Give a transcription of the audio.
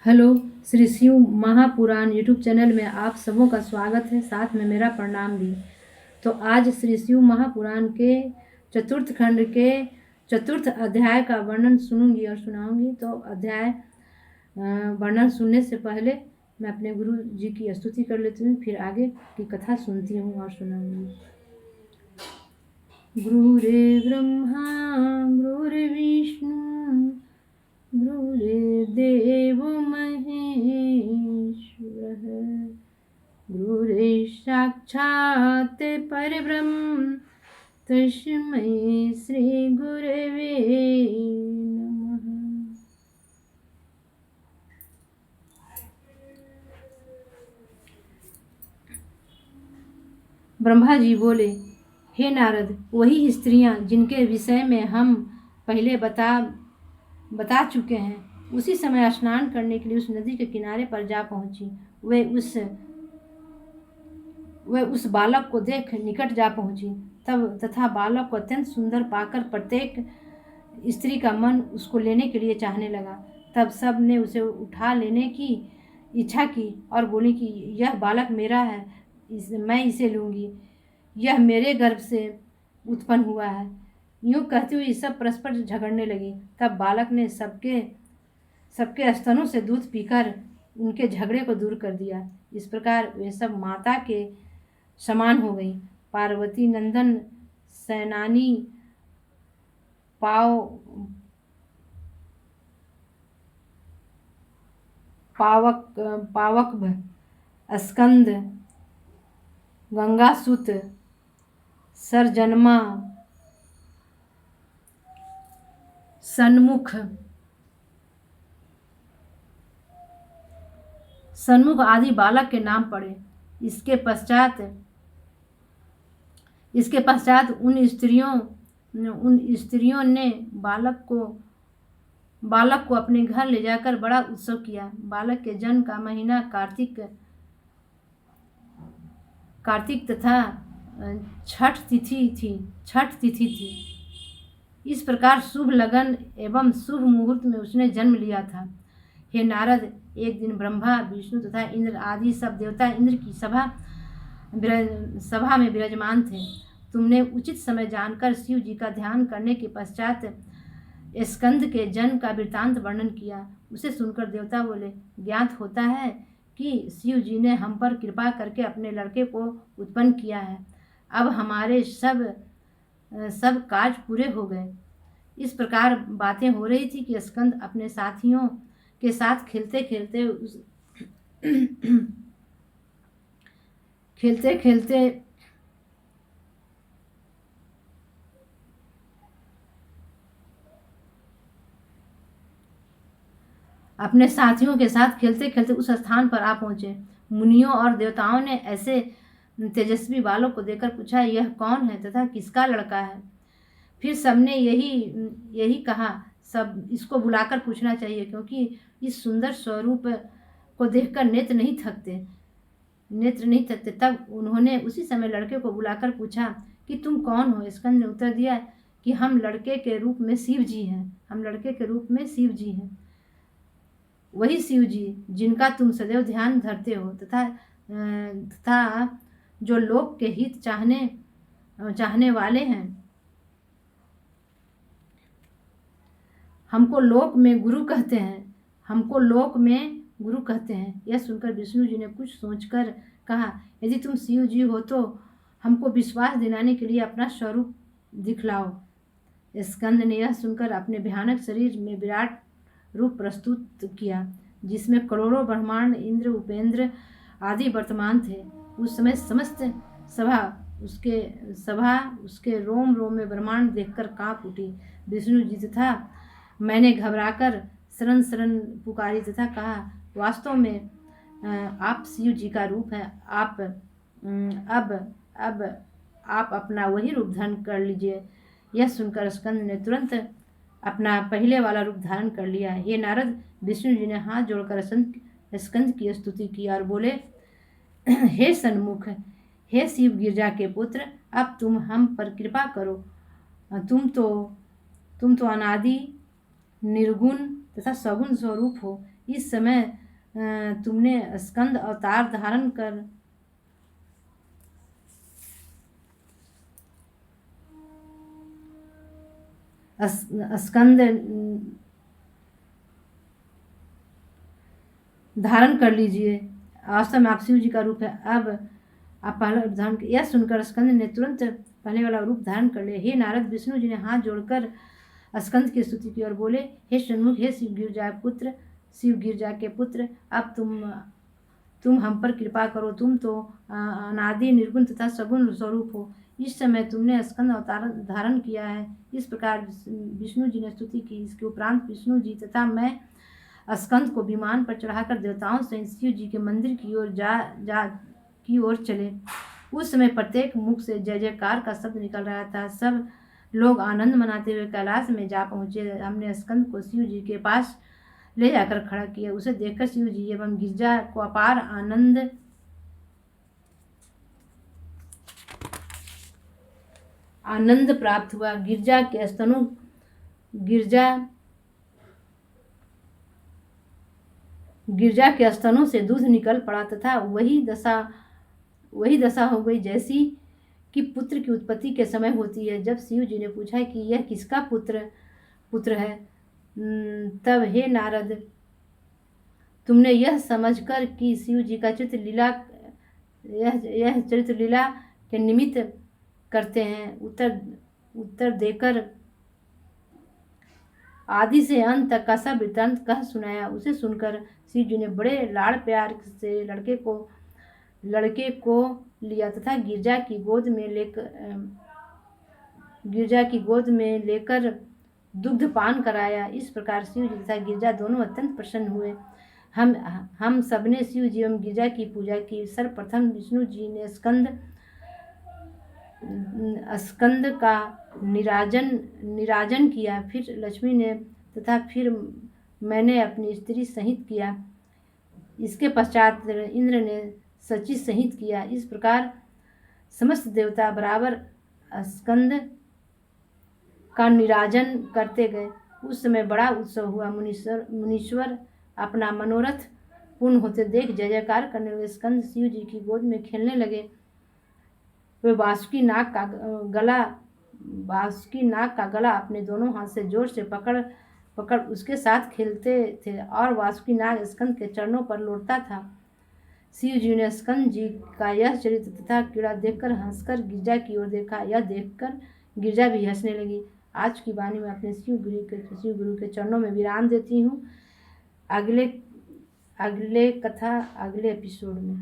Hello, Shri Shiv Mahapuran YouTube channel में आप सबों का स्वागत है, साथ में मेरा प्रणाम भी। तो आज श्री शिव महापुराण के चतुर्थ खंड के चतुर्थ अध्याय का वर्णन सुनूंगी और सुनाऊंगी। तो अध्याय वर्णन सुनने से पहले मैं अपने गुरु जी की स्तुति कर लेती हूँ, फिर आगे की कथा सुनती हूँ और सुनाऊंगी। गुरुर्ब्रह्मा गुरुर्विष्णु गुरुर्देवो महेश्वरः गुरुर्साक्षात् परब्रह्म तस्मै श्री गुरवे नमः। ब्रह्मा जी बोले, हे नारद, वही स्त्रियां जिनके विषय में हम पहले बता चुके हैं, उसी समय स्नान करने के लिए उस नदी के किनारे पर जा पहुंची। वे उस बालक को देख निकट जा पहुंची तब तथा बालक को अत्यंत सुंदर पाकर प्रत्येक स्त्री का मन उसको लेने के लिए चाहने लगा। तब सब ने उसे उठा लेने की इच्छा की और बोली कि यह बालक मेरा है, मैं इसे लूंगी, यह मेरे गर्भ से उत्पन्न हुआ है। यूं कहती हुई सब परस्पर झगड़ने लगी। तब बालक ने सबके स्तनों से दूध पीकर उनके झगड़े को दूर कर दिया। इस प्रकार वे सब माता के समान हो गई। पार्वती नंदन सैनानी पावक स्कंद गंगासुत सरजन्मा सन्मुख आदि बालक के नाम पड़े। इसके पश्चात उन स्त्रियों ने बालक को अपने घर ले जाकर बड़ा उत्सव किया। बालक के जन्म का महीना कार्तिक तथा छठ तिथि थी। इस प्रकार शुभ लगन एवं शुभ मुहूर्त में उसने जन्म लिया था। हे नारद, एक दिन ब्रह्मा, विष्णु तथा इंद्र आदि सब देवता इंद्र की सभा में विराजमान थे। तुमने उचित समय जानकर शिव जी का ध्यान करने के पश्चात स्कंद के जन्म का वृत्तांत वर्णन किया। उसे सुनकर देवता बोले, ज्ञात होता है कि शिव जी ने हम पर कृपा करके अपने लड़के को उत्पन्न किया है। अब हमारे सब कार्य पूरे हो गए। इस प्रकार बातें हो रही थी कि स्कंद अपने साथियों के साथ खेलते खेलते उस स्थान पर आ पहुंचे। मुनियों और देवताओं ने ऐसे तेजस्वी बालक को देखकर पूछा, यह कौन है तथा किसका लड़का है? फिर सबने यही कहा, सब इसको बुलाकर पूछना चाहिए, क्योंकि इस सुंदर स्वरूप को देखकर नेत्र नहीं थकते। तब उन्होंने उसी समय लड़के को बुलाकर पूछा कि तुम कौन हो? स्कंद ने उत्तर दिया कि हम लड़के के रूप में शिव जी हैं। वही शिव जी जिनका तुम सदैव ध्यान धरते हो तथा जो लोक के हित चाहने वाले हैं। हमको लोक में गुरु कहते हैं। यह सुनकर विष्णु जी ने कुछ सोचकर कहा, यदि तुम शिव जी हो तो हमको विश्वास दिलाने के लिए अपना स्वरूप दिखलाओ। स्कंद ने यह सुनकर अपने भयानक शरीर में विराट रूप प्रस्तुत किया, जिसमें करोड़ों ब्रह्मांड, इंद्र, उपेंद्र आदि वर्तमान थे। उस समय समस्त सभा उसके रोम रोम में ब्रह्मांड देखकर कांप उठी। विष्णु जी तथा मैंने घबराकर शरण पुकारी तथा कहा, वास्तव में आप शिव जी का रूप है। आप अपना वही रूप धारण कर लीजिए। यह सुनकर स्कंद ने तुरंत अपना पहले वाला रूप धारण कर लिया। हे नारद, विष्णु जी ने हाथ जोड़कर स्कंद की स्तुति की और बोले, हे सन्मुख, हे शिव गिरजा के पुत्र, अब तुम हम पर कृपा करो। तुम तो अनादि निर्गुण तथा सगुण स्वरूप हो। इस समय तुमने स्कंद अवतार धारण कर स्कंद धारण कर लीजिए। वास्तव में आप शिव जी का रूप है। अब आप पहला रूप धारण। यह सुनकर स्कंद ने तुरंत पहले वाला रूप धारण कर लिया। हे नारद, विष्णु जी ने हाथ जोड़कर स्कंद की स्तुति की और बोले, हे षण्मुख, हे शिव गिरजा के पुत्र, अब तुम हम पर कृपा करो। तुम तो अनादि निर्गुण तथा सगुण स्वरूप हो। इस समय तुमने स्कंद अवतार धारण किया है। इस प्रकार विष्णु जी ने स्तुति की। इसके उपरांत विष्णु जी तथा मैं स्कंद को विमान पर चढ़ाकर देवताओं सहित शिव जी के मंदिर की ओर चले। उस समय प्रत्येक मुख से जय जयकार का शब्द निकल रहा था। सब लोग आनंद मनाते हुए कैलाश में जा पहुंचे। हमने स्कंद को शिव जी के पास ले जाकर खड़ा किया। उसे देखकर शिव जी एवं गिरजा को अपार आनंद प्राप्त हुआ। गिरजा के स्तनों से दूध निकल पड़ा तथा वही दशा हो गई जैसी कि पुत्र की उत्पत्ति के समय होती है। जब शिव जी ने पूछा कि यह किसका पुत्र है, तब हे नारद, तुमने यह समझकर कि शिव जी का चरित्र लीला के निमित्त करते हैं, उत्तर देकर आदि से अंत तक का सब वृत्तांत कह सुनाया। उसे सुनकर शिव जी ने बड़े लाड़ प्यार से लड़के को लिया तथा गिरजा की गोद में लेकर दुग्ध पान कराया। इस प्रकार शिव जी तथा गिरजा दोनों अत्यंत प्रसन्न हुए। हम सबने शिव जी एवं गिरजा की पूजा की। सर्वप्रथम विष्णु जी ने स्कंद का निराजन किया, फिर लक्ष्मी ने तथा फिर मैंने अपनी स्त्री सहित किया। इसके पश्चात इंद्र ने सची सहित किया। इस प्रकार समस्त देवता बराबर स्कंद का निराजन करते गए। उस समय बड़ा उत्सव हुआ। मुनीश्वर अपना मनोरथ पूर्ण होते देख जय जयकार करने लगे। स्कंद शिव जी की गोद में खेलने लगे। वे वासुकी नाग का गला अपने दोनों हाथ से जोर से पकड़ उसके साथ खेलते थे और वासुकी नाग स्कंद के चरणों पर लौटता था। शिव जी ने स्कंद जी का यह चरित्र तथा क्रीड़ा देखकर हंसकर गिरजा की ओर देखा। यह देखकर गिरजा भी हंसने लगी। आज की वाणी में अपने शिव गुरु के चरणों में विराम देती हूँ। अगले कथा अगले एपिसोड में।